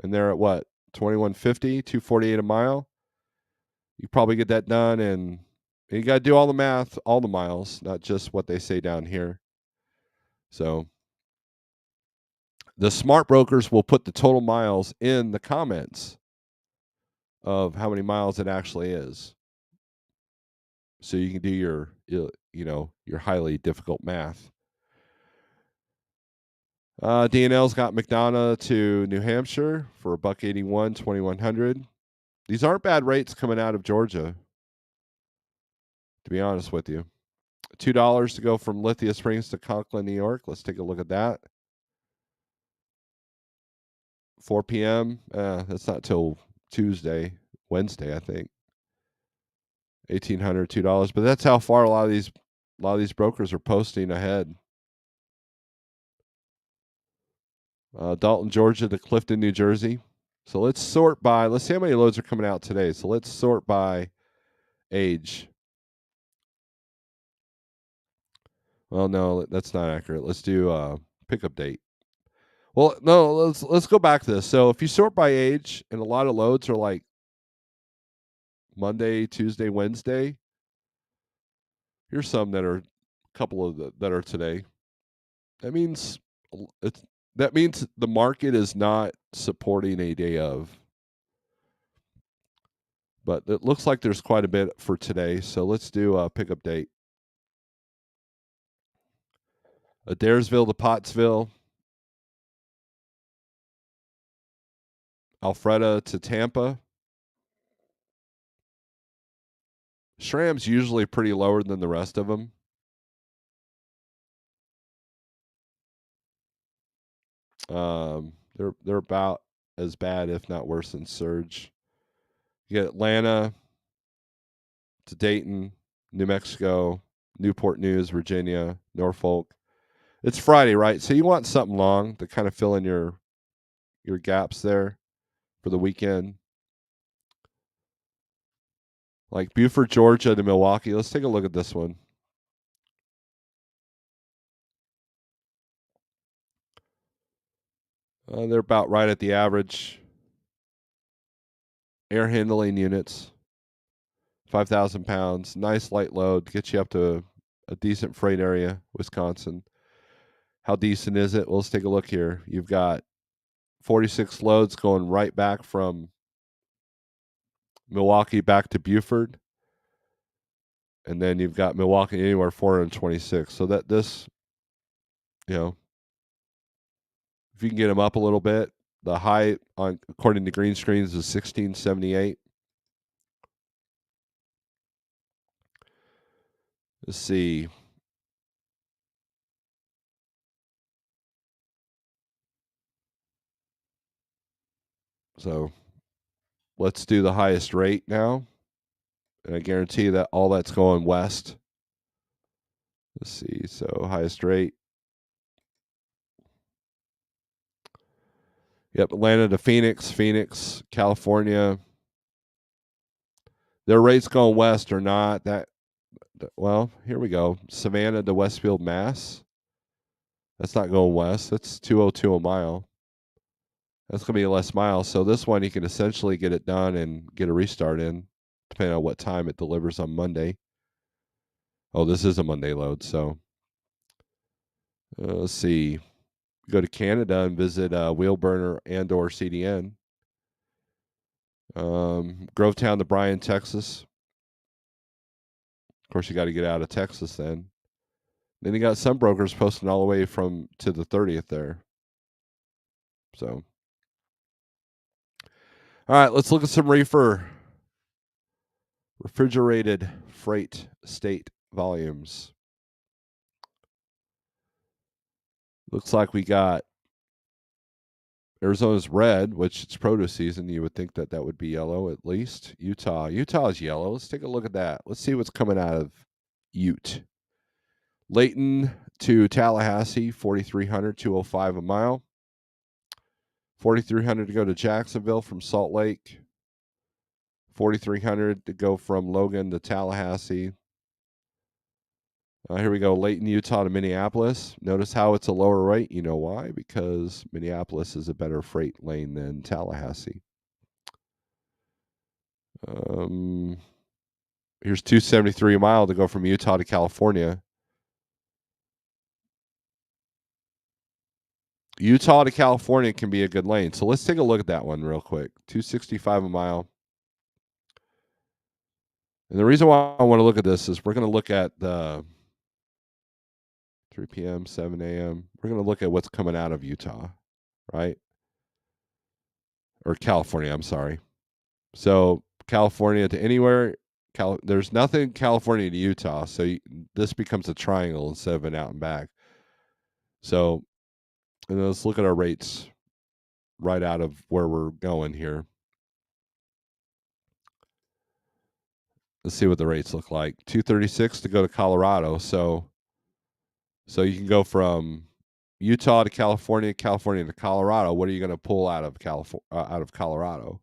and they're at what? 2150, 248 a mile. You probably get that done, and you got to do all the math, all the miles, not just what they say down here. So, the smart brokers will put the total miles in the comments of how many miles it actually is. So you can do your your highly difficult math. DNL's got McDonough to New Hampshire for $1.81, 2100. These aren't bad rates coming out of Georgia, to be honest with you. $2 to go from Lithia Springs to Conklin, New York. Let's take a look at that. 4 p.m. That's not till Wednesday, I think. $1,800, $2. But that's how far a lot of these brokers are posting ahead. Dalton, Georgia to Clifton, New Jersey. So let's sort by. Let's see how many loads are coming out today. So let's sort by age. Well, no, that's not accurate. Let's do pickup date. Well, no, let's go back to this. So if you sort by age, and a lot of loads are like Monday, Tuesday, Wednesday. Here's some that are a couple of that are today. That means the market is not supporting a day of. But it looks like there's quite a bit for today. So let's do a pickup date. Adairsville to Pottsville. Alpharetta to Tampa. Schramm's usually pretty lower than the rest of them. They're about as bad, if not worse, than Surge. You get Atlanta to Dayton, New Mexico, Newport News, Virginia, Norfolk. It's Friday, right? So you want something long to kind of fill in your gaps there for the weekend. Like Beaufort, Georgia to Milwaukee. Let's take a look at this one. They're about right at the average. Air handling units, 5,000 pounds. Nice light load. Gets you up to a decent freight area, Wisconsin. How decent is it? Well, let's take a look here. You've got 46 loads going right back from Milwaukee back to Beaufort. And then you've got Milwaukee anywhere 426. So that this, if you can get them up a little bit, the high on according to green screens is 1678. Let's see. So let's do the highest rate now. And I guarantee that all that's going west. Let's see. So highest rate. Yep, Atlanta to Phoenix, Phoenix, California. Their rates going west or not. Well, here we go. Savannah to Westfield, Mass. That's not going west. That's 202 a mile. That's going to be less miles. So this one, you can essentially get it done and get a restart in, depending on what time it delivers on Monday. Oh, this is a Monday load. So let's see. Go to Canada and visit Wheelburner and or CDN. Grovetown to Bryan, Texas. Of course, you got to get out of Texas then. Then you got some brokers posting all the way from to the 30th there. So, all right, let's look at some refrigerated freight state volumes. Looks like we got Arizona's red, which it's produce season. You would think that would be yellow at least. Utah is yellow. Let's take a look at that. Let's see what's coming out of Ute. Layton to Tallahassee, 4,300, 205 a mile. 4,300 to go to Jacksonville from Salt Lake. 4,300 to go from Logan to Tallahassee. Here we go. Layton, Utah to Minneapolis. Notice how it's a lower rate. You know why? Because Minneapolis is a better freight lane than Tallahassee. Here's 273 a mile to go from Utah to California. Utah to California can be a good lane. So let's take a look at that one real quick. 265 a mile. And the reason why I want to look at this is we're going to look at the 3 p.m., 7 a.m. We're going to look at what's coming out of Utah, right? Or California, I'm sorry. So California to anywhere, there's nothing California to Utah. So this becomes a triangle instead of an out and back. So and let's look at our rates right out of where we're going here. Let's see what the rates look like. 236 to go to Colorado. So you can go from Utah to California, California to Colorado. What are you going to pull out of Colorado?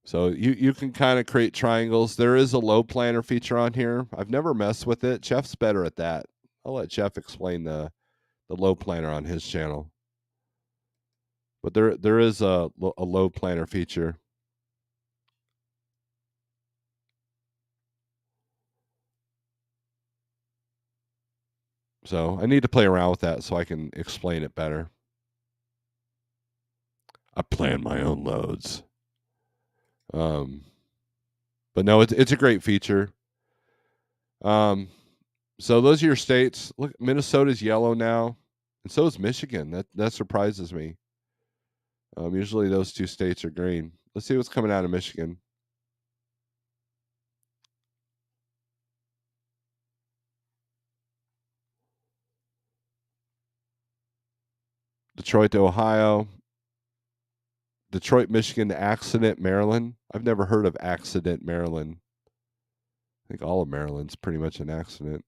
So you can kind of create triangles. There is a load planner feature on here. I've never messed with it. Jeff's better at that. I'll let Jeff explain the load planner on his channel. But there is a load planner feature. So I need to play around with that so I can explain it better. I plan my own loads. But no, it's a great feature. So those are your states. Look, Minnesota's yellow now, and so is Michigan. That surprises me. Usually those two states are green. Let's see what's coming out of Michigan. Detroit to Ohio. Detroit, Michigan to Accident, Maryland. I've never heard of Accident, Maryland. I think all of Maryland's pretty much an accident.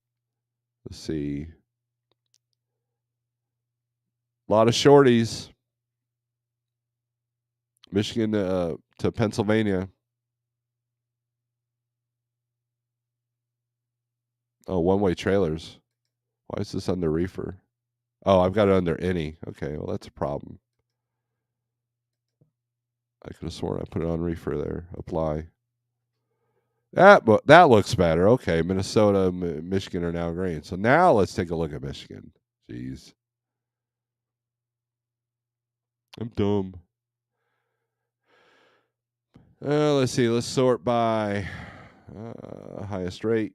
Let's see. A lot of shorties. Michigan to Pennsylvania. Oh, one-way trailers. Why is this under reefer? Oh, I've got it under any. Okay, well, that's a problem. I could have sworn I put it on reefer there. Apply. That looks better. Okay, Minnesota, Michigan are now green. So now let's take a look at Michigan. Jeez. I'm dumb. Let's see. Let's sort by highest rate.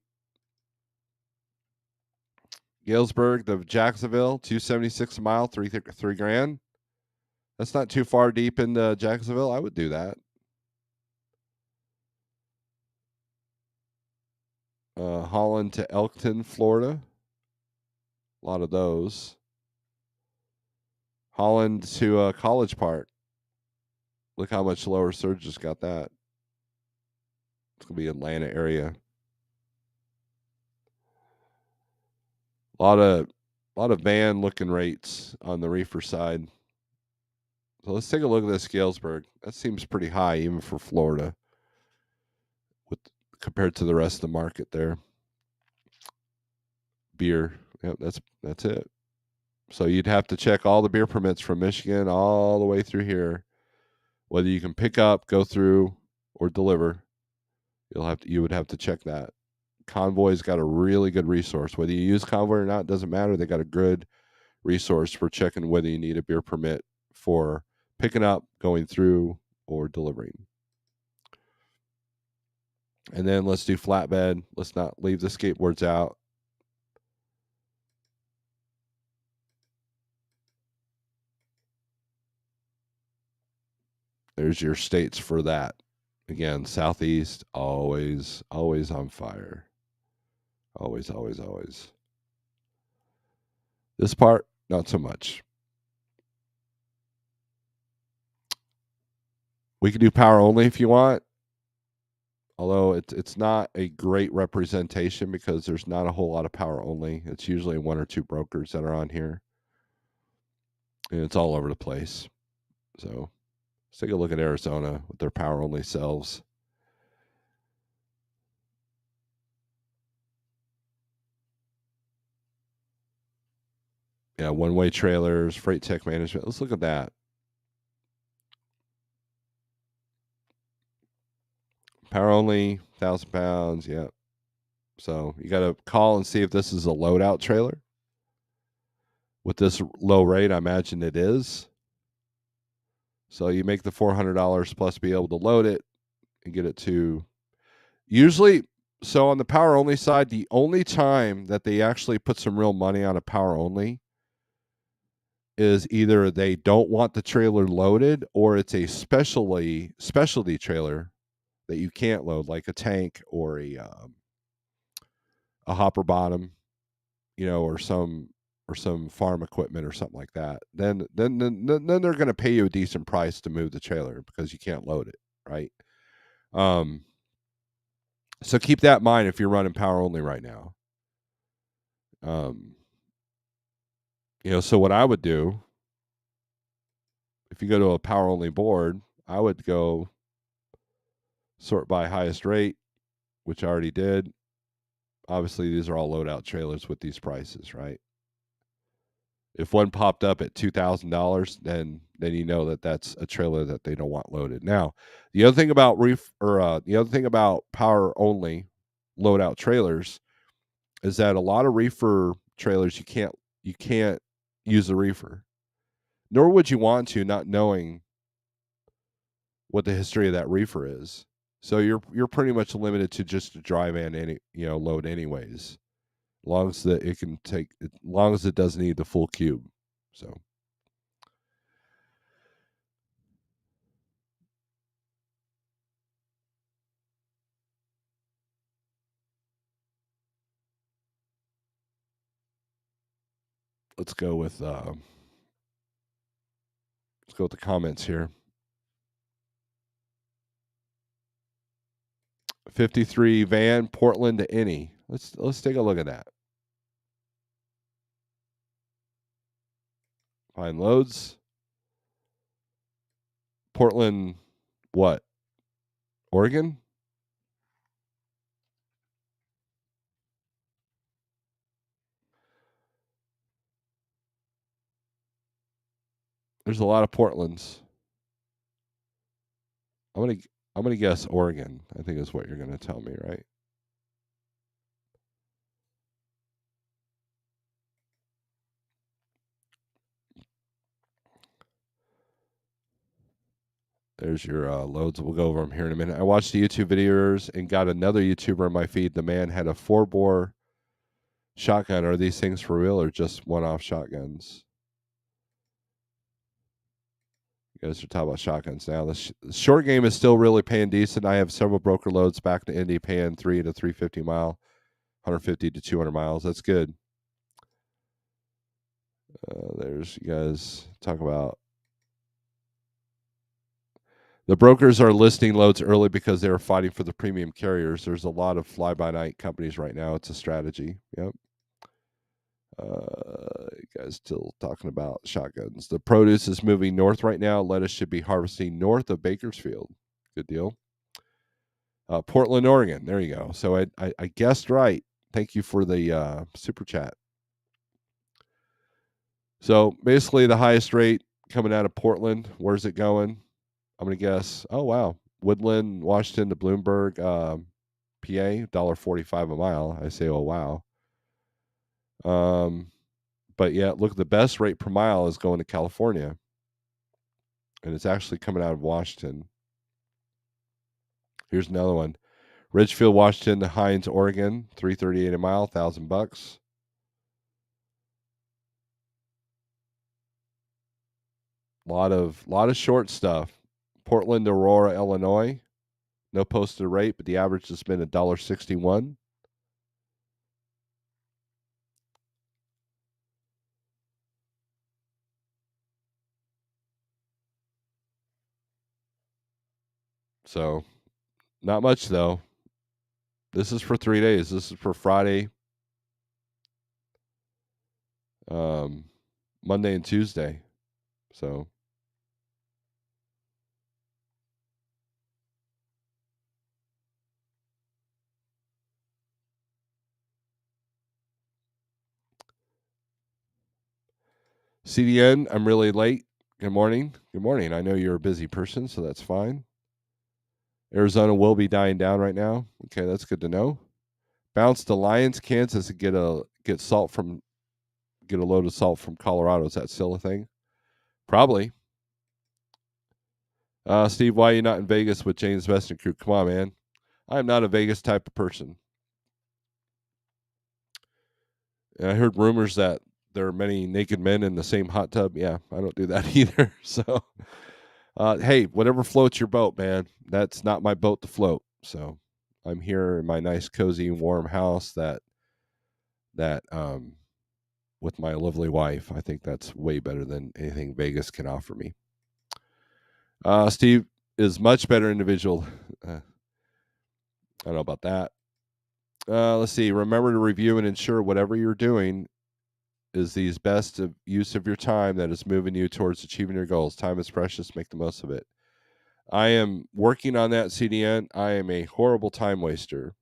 Galesburg to Jacksonville, 276 a mile, three grand. That's not too far deep into Jacksonville. I would do that. Holland to Elkton, Florida. A lot of those. Holland to College Park. Look how much lower Surges got that. It's gonna be Atlanta area. A lot of van looking rates on the reefer side. So let's take a look at this Galesburg. That seems pretty high even for Florida, with compared to the rest of the market there. Beer, yep, that's it. So you'd have to check all the beer permits from Michigan all the way through here, whether you can pick up, go through, or deliver. You would have to check that. Convoy's got a really good resource. Whether you use Convoy or not doesn't matter. They got a good resource for checking whether you need a beer permit for picking up, going through, or delivering. And then let's do flatbed. Let's not leave the skateboards out. There's your states for that. Again, Southeast, always on fire. Always. This part, not so much. We can do power only if you want. Although it's not a great representation because there's not a whole lot of power only. It's usually one or two brokers that are on here. And it's all over the place. So let's take a look at Arizona with their power only selves. Yeah, one-way trailers, freight tech management. Let's look at that. Power only, 1,000 pounds. Yeah. So you got to call and see if this is a loadout trailer. With this low rate, I imagine it is. So you make the $400 plus be able to load it and get it to usually. So on the power only side, the only time that they actually put some real money on a power only is either they don't want the trailer loaded or it's a specialty trailer that you can't load, like a tank or a hopper bottom, or some farm equipment or something like that. Then they're going to pay you a decent price to move the trailer because you can't load it, right? So keep that in mind if you're running power only right now. So what I would do, if you go to a power only board, I would go sort by highest rate, which I already did. Obviously, these are all loadout trailers with these prices, right? If one popped up at $2,000, then you know that that's a trailer that they don't want loaded. Now, the other thing about power only loadout trailers is that a lot of reefer trailers you can't use the reefer, nor would you want to, not knowing what the history of that reefer is. So you're pretty much limited to just a dry van load anyways, long as long as it doesn't need the full cube. So let's go with the comments here. 53 van, Portland to any. Let's take a look at that. Find loads. Portland, what? Oregon? There's a lot of Portlands. I'm gonna guess Oregon. I think is what you're gonna tell me, right? There's your loads. We'll go over them here in a minute. I watched the YouTube videos and got another YouTuber on my feed. The man had a 4-bore Shotgun, are these things for real or just one-off shotguns? You guys are talking about shotguns now. The short game is still really paying decent. I have several broker loads back to Indy paying 3 to 350 mile, 150 to 200 miles. That's good. There's you guys talk about the brokers are listing loads early because they are fighting for the premium carriers. There's a lot of fly-by-night companies right now. It's a strategy. Yep. You guys still talking about shotguns. The produce is moving north right now. Lettuce should be harvesting north of Bakersfield. Good deal. Portland, Oregon. There you go. So I guessed right. Thank you for the super chat. So basically the highest rate coming out of Portland. Where's it going? I'm going to guess. Oh, wow. Woodland, Washington to Bloomberg, PA, $1.45 a mile. I say, oh, wow. But yeah, look, the best rate per mile is going to California. And it's actually coming out of Washington. Here's another one. Ridgefield, Washington to Hines, Oregon, $3.38 a mile, $1,000. Lot of short stuff. Portland, Aurora, Illinois. No posted rate, but the average has been $1.61. So, not much though. This is for 3 days. This is for Friday, Monday, and Tuesday. So, CDN, I'm really late. Good morning. Good morning. I know you're a busy person, so that's fine. Arizona will be dying down right now. Okay, that's good to know. Bounce to Lions, Kansas, and get a load of salt from Colorado. Is that still a thing? Probably. Steve, why are you not in Vegas with James Best and crew? Come on, man. I'm not a Vegas type of person. And I heard rumors that there are many naked men in the same hot tub. Yeah, I don't do that either. So, hey, whatever floats your boat, man. That's not my boat to float. So, I'm here in my nice, cozy, warm house that with my lovely wife. I think that's way better than anything Vegas can offer me. Steve is much better individual. I don't know about that. Let's see. Remember to review and ensure whatever you're doing is the best use of your time that is moving you towards achieving your goals. Time is precious. Make the most of it. I am working on that, CDN. I am a horrible time waster,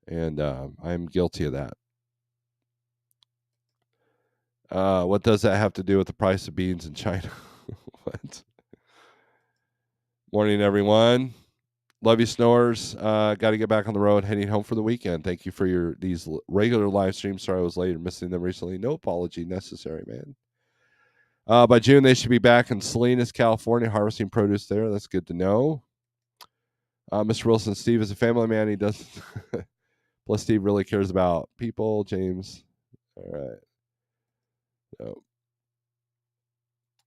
and I'm guilty of that. What does that have to do with the price of beans in China? What? Morning, everyone. Love you, Snores. Got to get back on the road, heading home for the weekend. Thank you for these regular live streams. Sorry I was late or missing them recently. No apology necessary, man. By June, they should be back in Salinas, California, harvesting produce there. That's good to know. Mr. Wilson, Steve is a family man. He doesn't. Plus, Steve really cares about people. James. All right. So,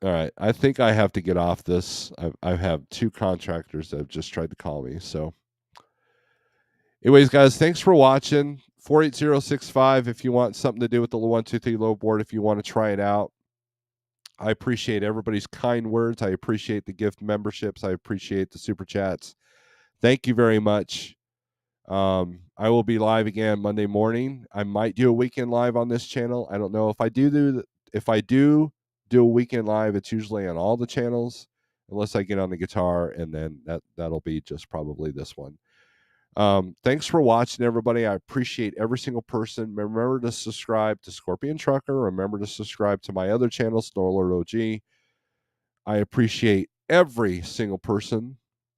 all right. I think I have to get off this. I have 2 contractors that have just tried to call me. So, anyways, guys, thanks for watching. 48065 if you want something to do with the 123 low board, if you want to try it out. I appreciate everybody's kind words. I appreciate the gift memberships. I appreciate the super chats. Thank you very much. I will be live again Monday morning. I might do a weekend live on this channel. I don't know if I do a weekend live. It's usually on all the channels, unless I get on the guitar, and then that'll be just probably this one. Thanks for watching, everybody. I appreciate every single person. Remember to subscribe to Scorpion Trucker. Remember to subscribe to my other channel, Snorelord OG. I appreciate every single person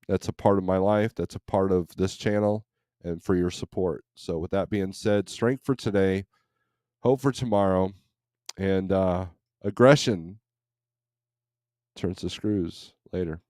that's a part of my life, that's a part of this channel, and for your support. So with that being said, strength for today, hope for tomorrow, and aggression turns to screws. Later.